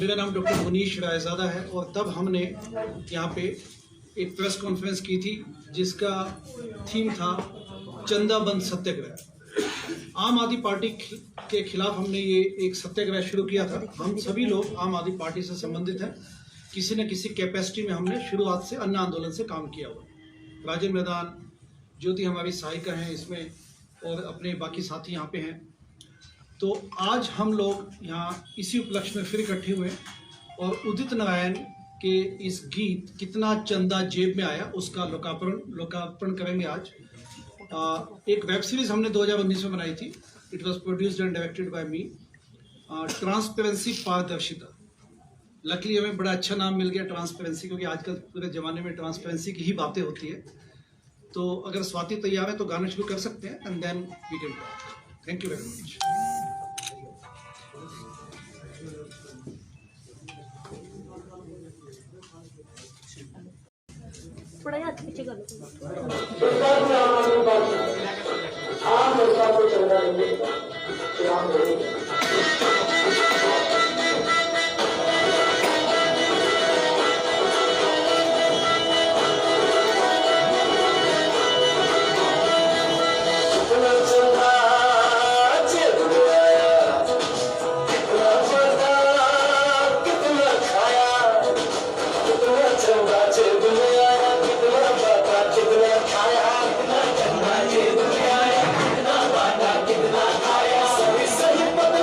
मेरा नाम डॉक्टर मुनीश रायज़ादा है और तब हमने यहाँ पे एक प्रेस कॉन्फ्रेंस की थी जिसका थीम था चंदा बंद सत्याग्रह। आम आदमी पार्टी के खिलाफ हमने ये एक सत्याग्रह शुरू किया था। हम सभी लोग आम आदमी पार्टी से संबंधित हैं, किसी न किसी कैपेसिटी में हमने शुरुआत से अन्य आंदोलन से काम किया हुआ। राजेंद्र मैदान, ज्योति हमारी सहायिका हैं इसमें और अपने बाकी साथी यहाँ पे हैं। तो आज हम लोग यहाँ इसी उपलक्ष्य में फिर इकट्ठे हुए और उदित नारायण के इस गीत कितना चंदा जेब में आया उसका लोकार्पण करेंगे आज। एक वेब सीरीज हमने 2019 में बनाई थी। It was produced and directed by me, transparency पारदर्शिता। लकीली हमें बड़ा अच्छा नाम मिल गया ट्रांसपेरेंसी, क्योंकि आजकल पूरे जमाने में ट्रांसपेरेंसी की ही बातें होती है। तो अगर स्वाति तैयार है तो गाना शुरू कर सकते हैं and then we can talk. Thank you very much. थोड़ा हाथ पीछे कर सही सही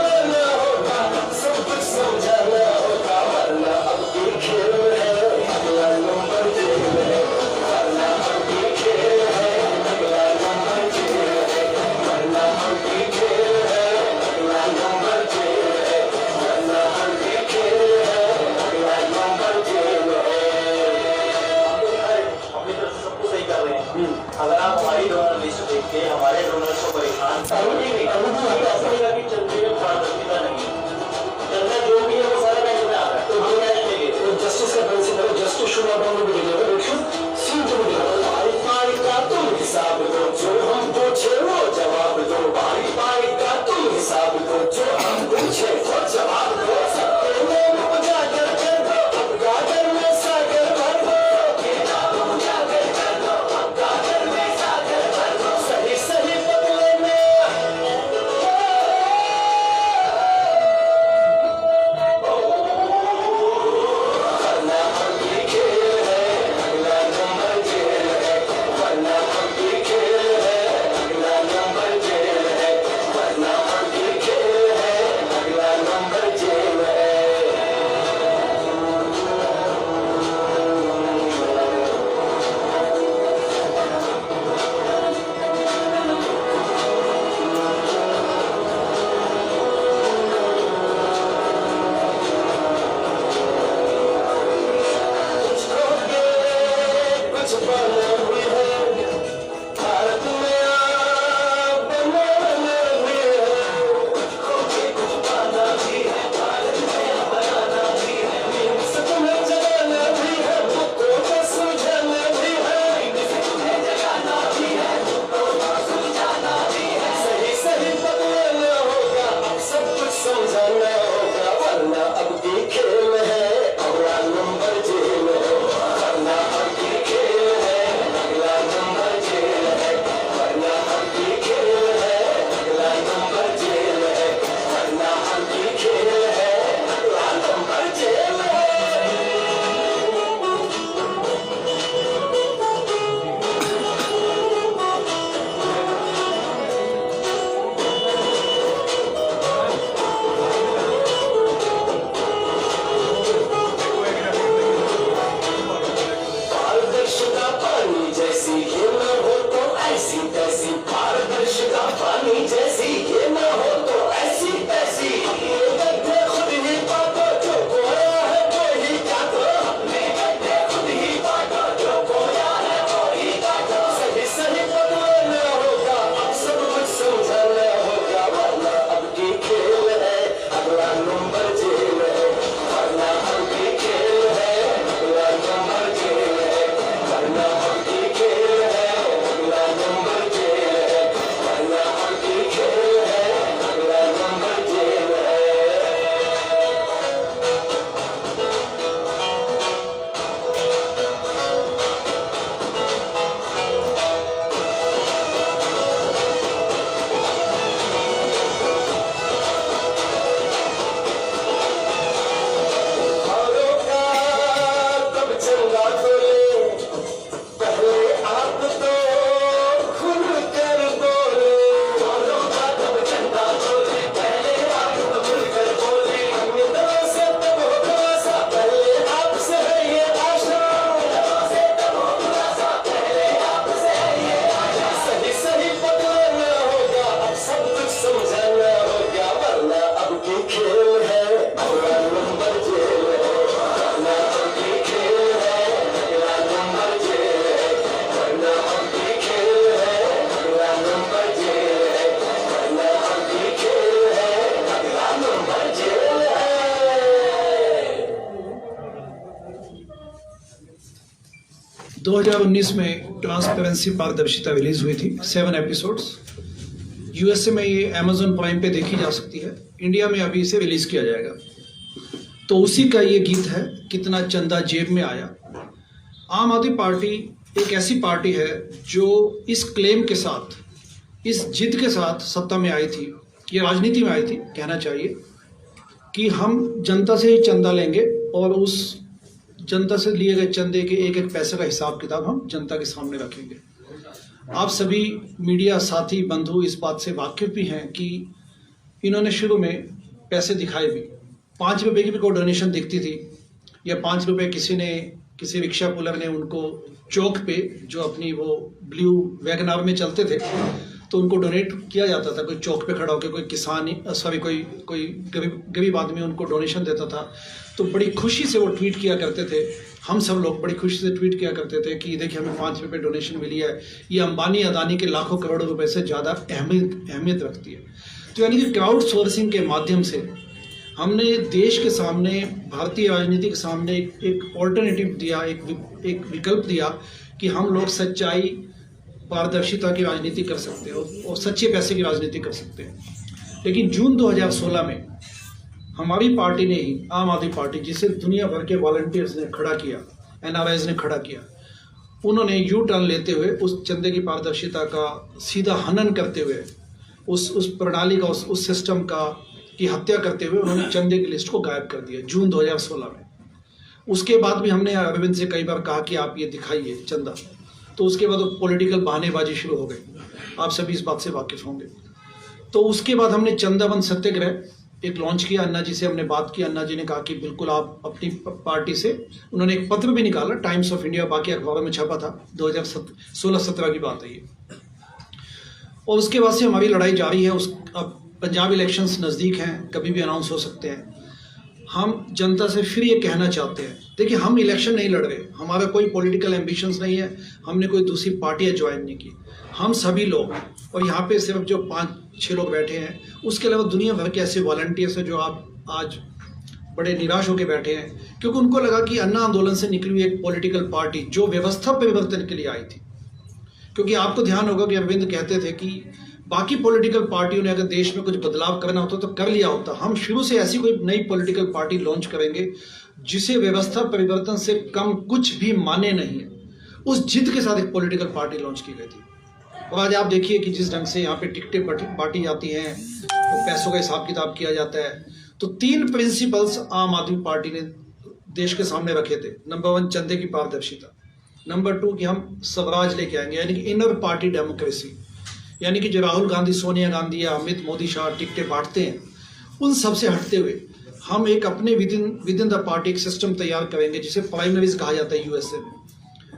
2019 में ट्रांसपेरेंसी पारदर्शिता रिलीज हुई थी, 7 एपिसोड्स। यूएसए में ये अमेजोन प्राइम पे देखी जा सकती है, इंडिया में अभी इसे रिलीज किया जाएगा। तो उसी का ये गीत है, कितना चंदा जेब में आया। आम आदमी पार्टी एक ऐसी पार्टी है जो इस क्लेम के साथ, इस जिद के साथ सत्ता में आई थी, ये राजनीति में आई थी कहना चाहिए, कि हम जनता से ही चंदा लेंगे और उस जनता से लिए गए चंदे के एक एक पैसे का हिसाब किताब हम जनता के सामने रखेंगे। आप सभी मीडिया साथी बंधु इस बात से वाकिफ भी हैं कि इन्होंने शुरू में पैसे दिखाए भी, 5 रुपए की भी कोई डोनेशन दिखती थी, या 5 रुपए किसी रिक्शा पुलर ने उनको चौक पे, जो अपनी वो ब्लू वैगनार में चलते थे, तो उनको डोनेट किया जाता था। कोई चौक पे खड़ा होकर कोई किसान, कोई गरीब आदमी उनको डोनेशन देता था, तो बड़ी खुशी से वो ट्वीट किया करते थे। हम सब लोग बड़ी खुशी से ट्वीट किया करते थे कि देखिए हमें 5 रुपये डोनेशन मिली है, ये अंबानी अदानी के लाखों करोड़ों रुपए से ज़्यादा अहमियत रखती है। तो यानी कि क्राउड सोर्सिंग के माध्यम से हमने देश के सामने, भारतीय राजनीति के सामने एक ऑल्टरनेटिव दिया, एक विकल्प दिया कि हम लोग सच्चाई, पारदर्शिता की राजनीति कर सकते हैं और सच्चे पैसे की राजनीति कर सकते हैं। लेकिन जून 2016 में हमारी पार्टी ने ही, आम आदमी पार्टी, जिसे दुनिया भर के वॉलंटियर्स ने खड़ा किया, एनआरआईज ने खड़ा किया, उन्होंने यू टर्न लेते हुए उस चंदे की पारदर्शिता का सीधा हनन करते हुए, उस प्रणाली का, उस सिस्टम की हत्या करते हुए उन्होंने चंदे की लिस्ट को गायब कर दिया जून 2016 में। उसके बाद भी हमने अरविंद से कई बार कहा कि आप ये दिखाइए चंदा, तो उसके बाद पॉलिटिकल बहानेबाजी शुरू हो गई। आप सभी इस बात से वाकिफ होंगे। तो उसके बाद हमने चंदा बंद सत्याग्रह एक लॉन्च किया। अन्ना जी से हमने बात की, अन्ना जी ने कहा कि बिल्कुल आप अपनी पार्टी से, उन्होंने एक पत्र भी निकाला, टाइम्स ऑफ इंडिया, बाकी अखबारों में छपा था, 2016-17 की बात है ये। और उसके बाद से हमारी लड़ाई जारी है। अब पंजाब इलेक्शंस नज़दीक हैं, कभी भी अनाउंस हो सकते हैं। हम जनता से फिर ये कहना चाहते हैं, देखिए हम इलेक्शन नहीं लड़ रहे, हमारा कोई पॉलिटिकल एम्बिशंस नहीं है, हमने कोई दूसरी पार्टियाँ ज्वाइन नहीं की। हम सभी लोग, और यहाँ पे सिर्फ जो 5-6 लोग बैठे हैं, उसके अलावा दुनिया भर के ऐसे वॉलंटियर्स हैं जो आप आज बड़े निराश होकर बैठे हैं, क्योंकि उनको लगा कि अन्ना आंदोलन से निकली हुई एक पॉलिटिकल पार्टी जो व्यवस्था परिवर्तन के लिए आई थी। क्योंकि आपको ध्यान होगा कि अरविंद कहते थे कि बाकी पॉलिटिकल पार्टियों ने अगर देश में कुछ बदलाव करना होता तो कर लिया होता, हम शुरू से ऐसी कोई नई पॉलिटिकल पार्टी लॉन्च करेंगे जिसे व्यवस्था परिवर्तन से कम कुछ भी माने नहीं है। उस जिद के साथ एक पॉलिटिकल पार्टी लॉन्च की गई थी। और आज आप देखिए कि जिस ढंग से यहाँ पे टिकटें बांटी जाती हैं, तो पैसों का हिसाब किताब किया जाता है। तो 3 प्रिंसिपल्स आम आदमी पार्टी ने देश के सामने रखे थे। नंबर 1 चंदे की पारदर्शिता, नंबर 2 कि हम स्वराज लेके आएंगे, यानी कि इनर पार्टी डेमोक्रेसी, यानी कि जो राहुल गांधी, सोनिया गांधी या अमित मोदी शाह टिकटें बांटते हैं, उन सब से हटते हुए हम एक अपने विद इन द पार्टी एक सिस्टम तैयार करेंगे जिसे प्राइमरीज कहा जाता है यूएसए में,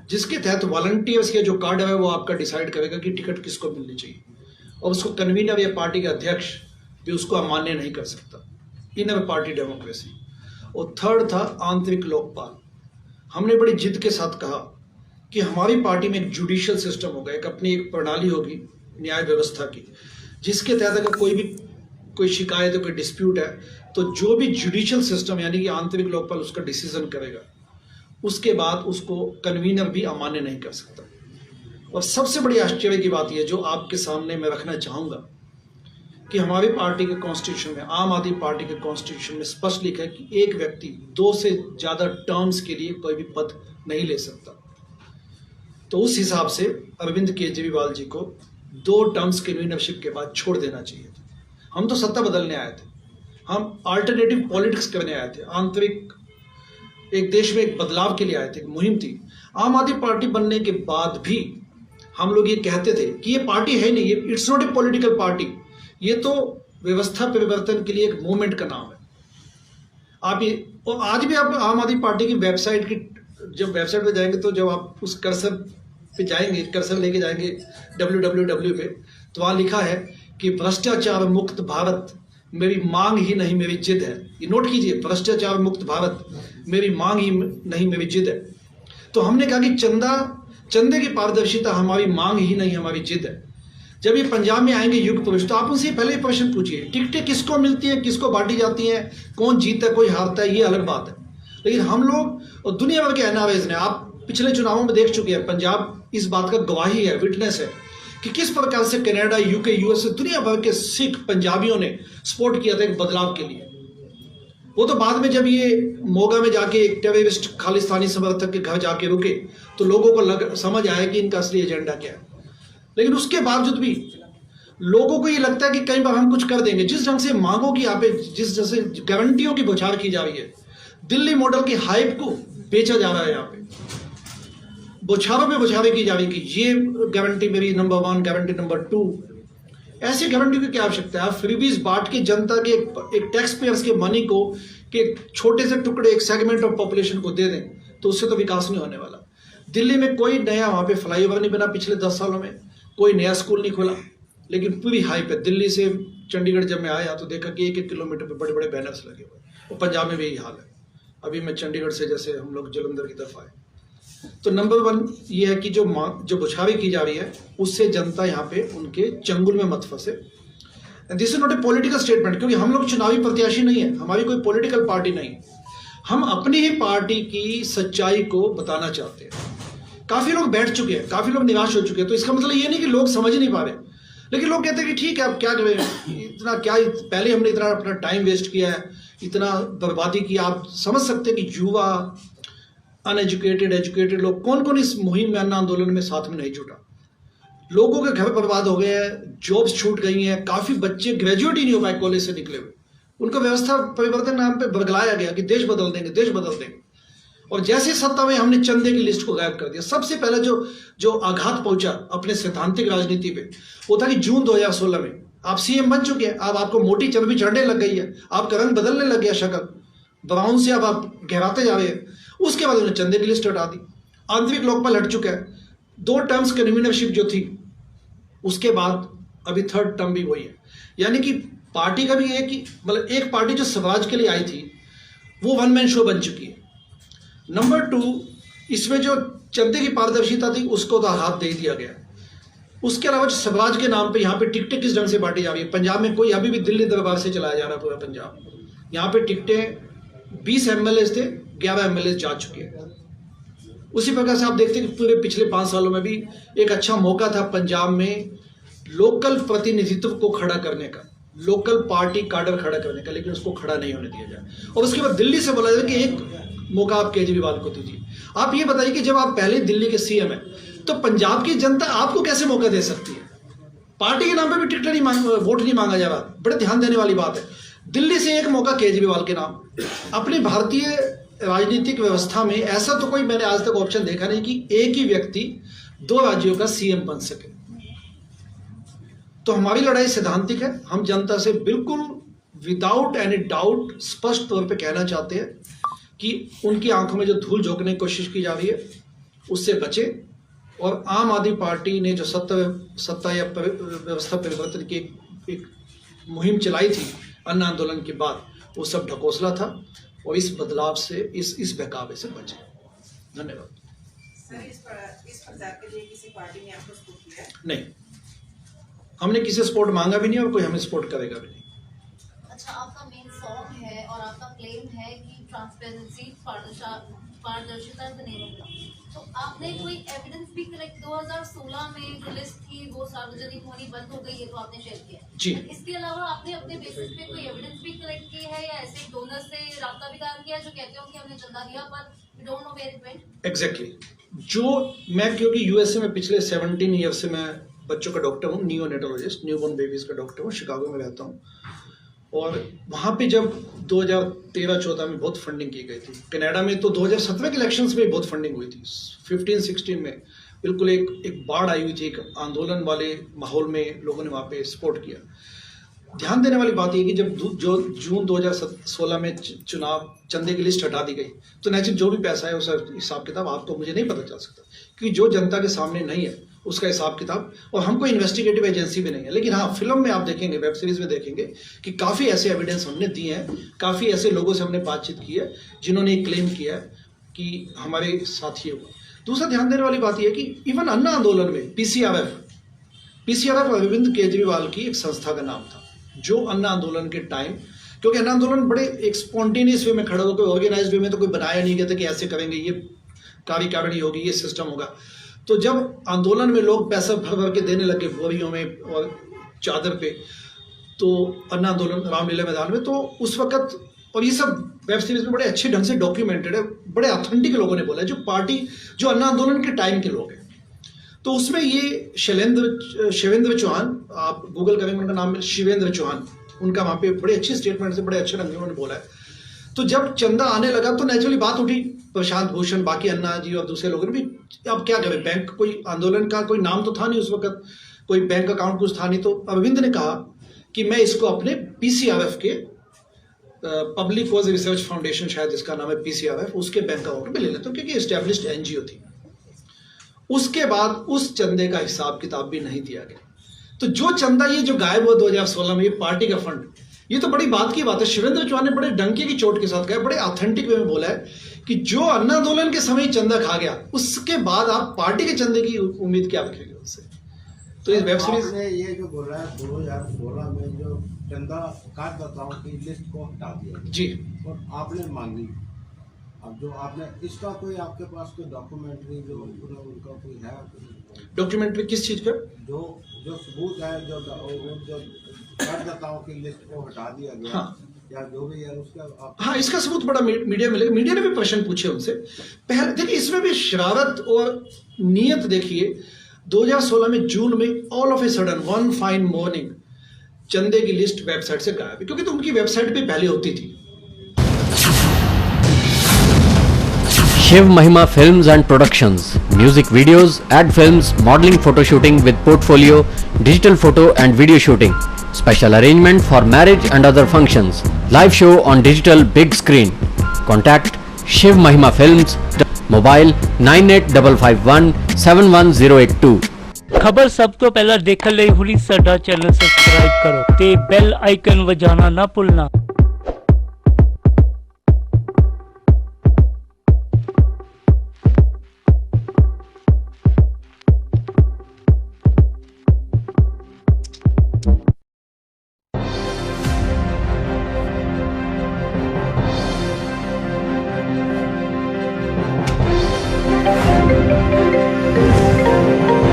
जिसके तहत वॉलंटियर्स के जो कार्ड है वो आपका डिसाइड करेगा कि टिकट किसको मिलनी चाहिए, और उसको कन्वीनर या पार्टी के अध्यक्ष भी उसको अमान्य नहीं कर सकता। Inner party democracy. और 3rd था आंतरिक लोकपाल। हमने बड़ी जिद के साथ कहा कि हमारी पार्टी में एक जुडिशियल सिस्टम होगा, एक अपनी एक प्रणाली होगी न्याय व्यवस्था की, जिसके तहत अगर कोई शिकायत है, कोई डिस्प्यूट है, तो जो भी जुडिशियल सिस्टम यानी कि आंतरिक लोकपाल उसका डिसीजन करेगा, उसके बाद उसको कन्वीनर भी अमान्य नहीं कर सकता। और सबसे बड़ी आश्चर्य की बात यह जो आपके सामने मैं रखना चाहूँगा कि हमारी पार्टी के कॉन्स्टिट्यूशन में, आम आदमी पार्टी के कॉन्स्टिट्यूशन में स्पष्ट लिखा है कि एक व्यक्ति 2 से ज़्यादा टर्म्स के लिए कोई भी पद नहीं ले सकता। तो उस हिसाब से अरविंद केजरीवाल जी को 2 टर्म्स कन्वीनरशिप के बाद छोड़ देना चाहिए था। हम तो सत्ता बदलने आए थे, हम अल्टरनेटिव पॉलिटिक्स करने आए थे, आंतरिक एक देश में एक बदलाव के लिए आए थे, एक मुहिम थी। आम आदमी पार्टी बनने के बाद भी हम लोग ये कहते थे कि ये पार्टी है नहीं, ये it's not a political party, ये तो व्यवस्था परिवर्तन के लिए एक मूवमेंट का नाम है। आप ये, और आज भी आप आम आदमी पार्टी की वेबसाइट की, जब वेबसाइट पे जाएंगे तो जब आप उस कर्सर पे जाएंगे, कर्सर लेके जाएंगे www पे, तो वहाँ लिखा है कि भ्रष्टाचार मुक्त भारत मेरी मांग ही नहीं मेरी जिद है। ये नोट कीजिए, भ्रष्टाचार मुक्त भारत मेरी मांग ही नहीं मेरी जिद है। तो हमने कहा कि चंदे की पारदर्शिता हमारी मांग ही नहीं हमारी जिद है। जब ये पंजाब में आएंगे युग पुरुष, तो आप उनसे पहले प्रश्न पूछिए, टिकटें किसको मिलती हैं, किसको बांटी जाती हैं, कौन जीतता है, कोई हारता है, ये अलग बात है। लेकिन हम लोग और दुनिया भर के एनआरआईज ने, आप पिछले चुनावों में देख चुके हैं। पंजाब इस बात का गवाही है, विटनेस है कि किस प्रकार से कनाडा, यूके, यूएस, दुनिया भर के सिख पंजाबियों ने सपोर्ट किया था एक बदलाव के लिए। वो तो बाद में जब ये मोगा में जाके एक टेररिस्ट खालिस्तानी समर्थक के घर जाके रुके तो लोगों को समझ आया कि इनका असली एजेंडा क्या है। लेकिन उसके बावजूद भी लोगों को ये लगता है कि कई बार हम कुछ कर देंगे। जिस ढंग से मांगों की यहाँ पे जिस जैसे गारंटियों की बौछार की जा रही है, दिल्ली मॉडल की हाइप को बेचा जा रहा है, यहाँ पे बौछारों पे बौछारें की जा रही है कि ये गारंटी मेरी नंबर 1, गारंटी नंबर 2। ऐसी गारंटी की क्या आवश्यकता है? आप फ्रीबीज बांट के जनता के एक टैक्स पेयर्स के मनी को के छोटे से टुकड़े एक सेगमेंट ऑफ पॉपुलेशन को दे दें तो उससे तो विकास नहीं होने वाला। दिल्ली में कोई नया वहाँ पे फ्लाईओवर नहीं बना पिछले 10 सालों में, कोई नया स्कूल नहीं खोला, लेकिन पूरी हाइप है। दिल्ली से चंडीगढ़ जब मैं आया तो देखा कि 1-1 किलोमीटर पे बड़े बड़े बैनर्स लगे हुए। और पंजाब में भी यही हाल है। अभी मैं चंडीगढ़ से जैसे हम लोग जलंधर की तरफ आए तो नंबर 1 ये है कि जो बौछारें की जा रही है उससे जनता यहाँ पे उनके चंगुल में मत फंसे। This is not a political statement, क्योंकि हम लोग चुनावी प्रत्याशी नहीं है, हमारी कोई पॉलिटिकल पार्टी नहीं, हम अपनी ही पार्टी की सच्चाई को बताना चाहते हैं। काफी लोग बैठ चुके हैं, काफी लोग निराश हो चुके हैं, तो इसका मतलब ये नहीं कि लोग समझ नहीं पा रहे, लेकिन लोग कहते हैं कि ठीक है अब क्या करें, इतना क्या, पहले हमने इतना अपना टाइम वेस्ट किया है, इतना बर्बादी की। आप समझ सकते हैं कि युवा, अनएजुकेटेड, एजुकेटेड लोग कौन कौन इस मुहिम में, अन्ना आंदोलन में साथ में नहीं जुटा। लोगों के घर बर्बाद हो गए हैं, जॉब्स छूट गई हैं, काफी बच्चे ग्रेजुएट ही नहीं हो पाए कॉलेज से निकले हुए, उनको व्यवस्था परिवर्तन नाम पे बरगलाया गया कि देश बदल देंगे, देश बदल देंगे। और जैसे सत्ता में हमने चंदे की लिस्ट को गायब कर दिया। सबसे पहले जो आघात पहुंचा अपने सैद्धांतिक राजनीति पे वो था कि जून 2016 में आप सीएम बन चुके हैं, अब आपको मोटी चर्बी चढ़ने लग गई है, आपका रंग बदलने लग गया, शक्ल ब्राउन से अब आप गहराते जा रहे हैं। उसके बाद उन्होंने चंदे की लिस्ट हटा दी, आंतरिक लोकपाल हट चुका है, 2 टर्म्स कन्वीनरशिप जो थी उसके बाद अभी 3rd टर्म भी वही है। यानी कि पार्टी का भी एक ही, मतलब एक पार्टी जो स्वराज के लिए आई थी वो 1 मैन शो बन चुकी है। नंबर 2, इसमें जो चंदे की पारदर्शिता थी उसको तो हाथ दे दिया गया। उसके अलावा जो स्वराज के नाम पे यहाँ पे टिकटें किस ढंग से बांटी जा रही है। पंजाब में कोई, अभी भी दिल्ली दरबार से चलाया जा रहा है पूरा पंजाब। यहाँ पे टिकटें 20 MLA थे, 11 MLA जा चुके हैं। उसी प्रकार से आप देखते हैं कि पूरे पिछले 5 सालों में भी एक अच्छा मौका था पंजाब में लोकल प्रतिनिधित्व को खड़ा करने का, लोकल पार्टी कार्डर खड़ा करने का, लेकिन उसको खड़ा नहीं होने दिया जाए। और उसके बाद दिल्ली से बोला जाए कि एक मौका आप केजरीवाल को दीजिए। आप ये बताइए कि जब आप पहले दिल्ली के सीएम हैं तो पंजाब की जनता आपको कैसे मौका दे सकती है? पार्टी के नाम पे भी टिकट नहीं वोट नहीं मांगा जा रहा, बड़े ध्यान देने वाली बात है। दिल्ली से एक मौका केजरीवाल के नाम। अपनी भारतीय राजनीतिक व्यवस्था में ऐसा तो कोई मैंने आज तक ऑप्शन देखा नहीं कि एक ही व्यक्ति 2 राज्यों का सीएम बन सके। तो हमारी लड़ाई सैद्धांतिक है। हम जनता से बिल्कुल विदाउट एनी डाउट स्पष्ट तौर पे कहना चाहते हैं कि उनकी आंखों में जो धूल झोंकने की कोशिश की जा रही है उससे बचे। और आम आदमी पार्टी ने जो सत्ता या व्यवस्था परिवर्तन की एक मुहिम चलाई थी अन्ना आंदोलन के बाद, वो सब ढकोसला था। और इस बदलाव से, इस बहकावे से बचे। धन्यवाद। सर, इस प्रचार के लिए किसी पार्टी ने आपको सपोर्ट किया है? नहीं, हमने किसी सपोर्ट मांगा भी नहीं और कोई हमें सपोर्ट करेगा भी नहीं। अच्छा, आपका मेन सॉन्ग है और आपका क्लेम है कि ट्रांसपेरेंसी, पारदर्शिता का नेम होगा, तो आपने कोई एविडेंस भी कलेक्ट 2016 में जो लिस्ट थी वो सार्वजनिक होनी बंद हो गई है तो आपने शेयर किया जी। इसके अलावा आपने अपने बेसिस पे कोई एविडेंस भी कलेक्ट की है या ऐसे डोनर से राब्ता भी कायम किया जो कहते हो कि हमने चंदा दिया पर we don't know where it went? Exactly. जो मैं, क्योंकि यूएसए में पिछले 17 ईयर से मैं बच्चों का डॉक्टर हूँ, नियोनेटोलॉजिस्ट, न्यूबॉर्न बेबीज का डॉक्टर हूँ, शिकागो में रहता हूँ। और वहाँ पे जब 2013-14 में बहुत फंडिंग की गई थी। कनाडा में तो 2017 के इलेक्शंस में बहुत फंडिंग हुई थी। 15-16 में बिल्कुल एक बाढ़ आई हुई थी, एक आंदोलन वाले माहौल में लोगों ने वहाँ पे सपोर्ट किया। ध्यान देने वाली बात यह कि जब जून 2016 में चुनाव चंदे की लिस्ट हटा दी गई तो नेचुरल जो भी पैसा है उसका हिसाब किताब आपको मुझे नहीं पता चल सकता, क्योंकि जो जनता के सामने नहीं है उसका हिसाब किताब, और हम कोई इन्वेस्टिगेटिव एजेंसी भी नहीं है। लेकिन हाँ, फिल्म में आप देखेंगे, वेब सीरीज में देखेंगे कि काफ़ी ऐसे एविडेंस हमने दिए हैं, काफ़ी ऐसे लोगों से हमने बातचीत की है जिन्होंने क्लेम किया है कि हमारे साथ ये हुआ। दूसरा ध्यान देने वाली बात यह है कि इवन अन्ना आंदोलन में पीसीआरएफ अरविंद केजरीवाल की एक संस्था का नाम था, जो अन्ना आंदोलन के टाइम, क्योंकि अन्ना आंदोलन बड़े एक स्पॉन्टेनियस वे में खड़ा होकर, ऑर्गेनाइज्ड वे में तो कोई बनाया नहीं गया था कि ऐसे करेंगे, ये कार्यकारिणी होगी, ये सिस्टम होगा। तो जब आंदोलन में लोग पैसा भर भर के देने लगे बोरियों में और चादर पे, तो अन्ना आंदोलन रामलीला मैदान में, तो उस वक्त, और ये सब वेब सीरीज में बड़े अच्छे ढंग से डॉक्यूमेंटेड है, बड़े ऑथेंटिक लोगों ने बोला है, जो पार्टी, जो अन्ना आंदोलन के टाइम के लोग हैं। तो उसमें ये शिवेंद्र चौहान, आप गूगल करेंगे उनका नाम शिवेंद्र चौहान, उनका वहाँ पे बड़े अच्छे स्टेटमेंट से बड़े अच्छे ढंग से उन्होंने बोला है। तो जब चंदा आने लगा तो नेचुरली बात उठी, प्रशांत भूषण, बाकी अन्ना जी और दूसरे लोगों ने भी, अब क्या करें, बैंक, कोई आंदोलन का कोई नाम तो था नहीं उस वक्त, कोई बैंक अकाउंट कुछ था नहीं। तो अरविंद ने कहा कि मैं इसको अपने पीसीआरएफ के, पब्लिक कॉज रिसर्च फाउंडेशन शायद जिसका नाम है पीसीआरएफ, उसके बैंक अकाउंट में ले लेता हूँ, क्योंकि एस्टेब्लिश्ड एनजीओ थी। उसके बाद उस चंदे का हिसाब किताब भी नहीं दिया गया। तो जो चंदा ये जो गायब हुआ 2016 में, ये पार्टी का फंड, ये तो बड़ी बात की बात है। शिवेंद्र चौहान ने बड़े डंके की चोट के साथ कहा, बड़े ऑथेंटिक वे में बोला है कि जो अन्ना आंदोलन के समय चंदा खा गया, उसके बाद आप पार्टी के चंदे की उम्मीद क्या रखेंगे उससे। तो इस वेब सीरीज ने ये जो बोला है 2016 में जो चंदा करदाताओं की लिस्ट को हटा दिया जी, और आपने मांगी, अब जो आपने इसका कोई आपके पास कोई डॉक्यूमेंट्री जो उनका कोई है, डॉक्यूमेंट्री किस चीज का, जो सबूत है, जो करदाताओं की लिस्ट को हटा दिया गया, हाँ, या जो भी है उसका आप... हाँ, इसका सबूत बड़ा मीडिया में लगा। मीडिया ने भी प्रश्न पूछे उनसे। पहले देखिए, इसमें भी शरारत और नीयत देखिए। 2016 में जून में all of a sudden one fine morning चंदे की लिस्ट वेबसाइट से गायब, क्योंकि तो उनकी वेबसाइट पे पहले होती थी। Shiv Mahima Films and Productions, music videos, ad films, modeling, photo shooting with portfolio, digital photo and video shooting, special arrangement for marriage and other functions, live show on digital big screen. Contact Shiv Mahima Films, mobile 9855171082। ਖਬਰ ਸਭ ਤੋਂ ਪਹਿਲਾਂ ਦੇਖਣ ਲਈ ਹੁਣੀ ਸਾਡਾ channel subscribe ਕਰੋ ਤੇ ਬੈਲ ਆਈਕਨ ਵਜਾਉਣਾ ਨਾ ਭੁੱਲਣਾ।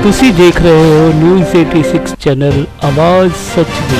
ਤੁਸੀਂ ਦੇਖ ਰਹੇ ਹੋ ਨਿਊਜ਼ 86 ਚੈਨਲ, ਆਵਾਜ਼ ਸੱਚ ਦੀ।